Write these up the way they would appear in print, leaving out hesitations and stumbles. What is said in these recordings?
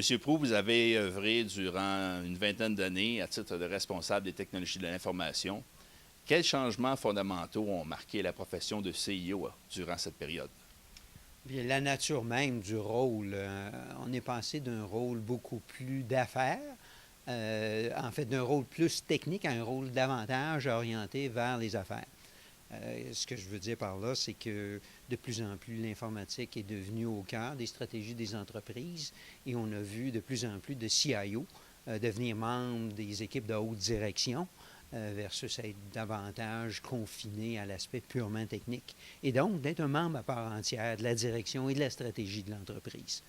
Monsieur Proulx, vous avez œuvré durant une vingtaine d'années à titre de responsable des technologies de l'information. Quels changements fondamentaux ont marqué la profession de CIO durant cette période? Bien, la nature même du rôle. On est passé d'un rôle beaucoup plus d'affaires, en fait d'un rôle plus technique à un rôle davantage orienté vers les affaires. Ce que je veux dire par là, c'est que de plus en plus l'informatique est devenue au cœur des stratégies des entreprises et on a vu de plus en plus de CIO devenir membres des équipes de haute direction versus être davantage confiné à l'aspect purement technique. Et donc, d'être un membre à part entière de la direction et de la stratégie de l'entreprise.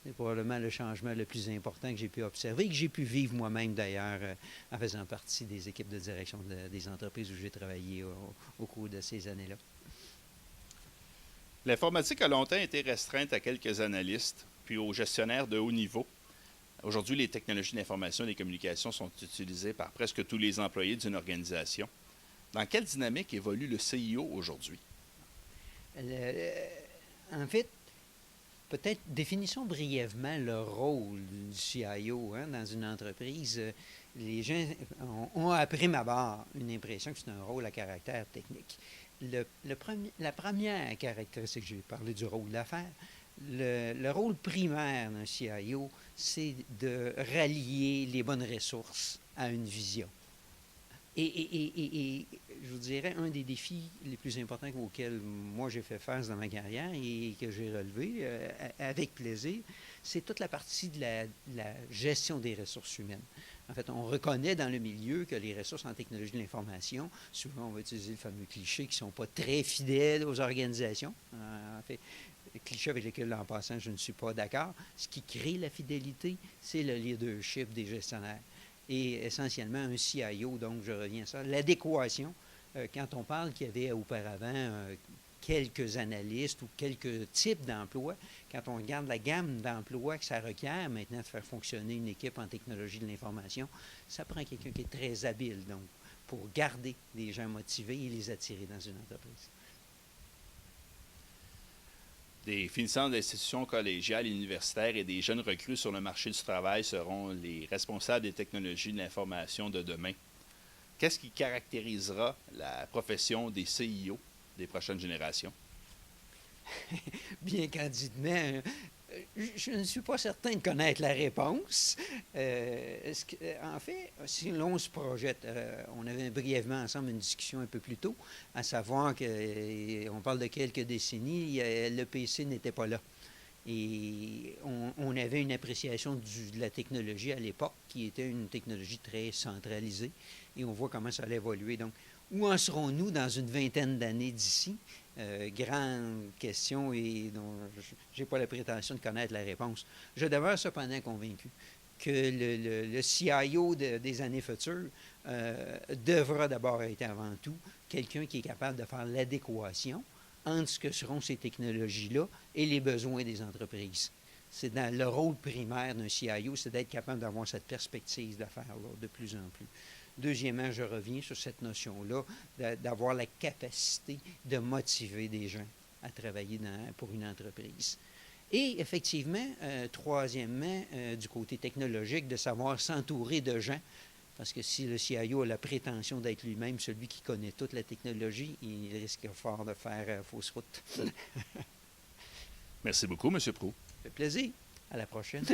C'est probablement le changement le plus important que j'ai pu observer, que j'ai pu vivre moi-même d'ailleurs en faisant partie des équipes de direction des entreprises où j'ai travaillé au cours de ces années-là. L'informatique a longtemps été restreinte à quelques analystes, puis aux gestionnaires de haut niveau. Aujourd'hui, les technologies d'information et des communications sont utilisées par presque tous les employés d'une organisation. Dans quelle dynamique évolue le CIO aujourd'hui? En fait, peut-être définissons brièvement le rôle du CIO dans une entreprise. Les gens ont à prime abord une impression que c'est un rôle à caractère technique. La première caractéristique, j'ai parlé du rôle d'affaires, le rôle primaire d'un CIO, c'est de rallier les bonnes ressources à une vision. Et je vous dirais, un des défis les plus importants auxquels moi j'ai fait face dans ma carrière et que j'ai relevé avec plaisir, c'est toute la partie de la gestion des ressources humaines. En fait, on reconnaît dans le milieu que les ressources en technologie de l'information, souvent on va utiliser le fameux cliché, qui ne sont pas très fidèles aux organisations. En fait, cliché avec lesquels, en passant, je ne suis pas d'accord. Ce qui crée la fidélité, c'est le leadership des gestionnaires. Et essentiellement, un CIO, donc je reviens à ça, l'adéquation. Quand on parle qu'il y avait auparavant quelques analystes ou quelques types d'emplois, quand on regarde la gamme d'emplois que ça requiert maintenant de faire fonctionner une équipe en technologie de l'information, ça prend quelqu'un qui est très habile, donc, pour garder des gens motivés et les attirer dans une entreprise. Des finissants d'institutions collégiales et universitaires et des jeunes recrues sur le marché du travail seront les responsables des technologies de l'information de demain. Qu'est-ce qui caractérisera la profession des CIO des prochaines générations? Bien candidement, je ne suis pas certain de connaître la réponse. En fait, si l'on se projette, on avait brièvement ensemble une discussion un peu plus tôt, à savoir qu'on parle de quelques décennies, le PC n'était pas là. Et on avait une appréciation de la technologie à l'époque qui était une technologie très centralisée. Et on voit comment ça allait évoluer. Donc, où en serons-nous dans une vingtaine d'années d'ici? Grande question et dont je n'ai pas la prétention de connaître la réponse. Je demeure cependant convaincu que le CIO des années futures devra d'abord être avant tout quelqu'un qui est capable de faire l'adéquation entre ce que seront ces technologies-là et les besoins des entreprises. C'est dans le rôle primaire d'un CIO, c'est d'être capable d'avoir cette perspective d'affaires-là de plus en plus. Deuxièmement, je reviens sur cette notion-là d'avoir la capacité de motiver des gens à travailler pour une entreprise. Et effectivement, troisièmement, du côté technologique, de savoir s'entourer de gens, parce que si le CIO a la prétention d'être lui-même celui qui connaît toute la technologie, il risque fort de faire fausse route. Merci beaucoup, M. Proulx. Ça fait plaisir. À la prochaine.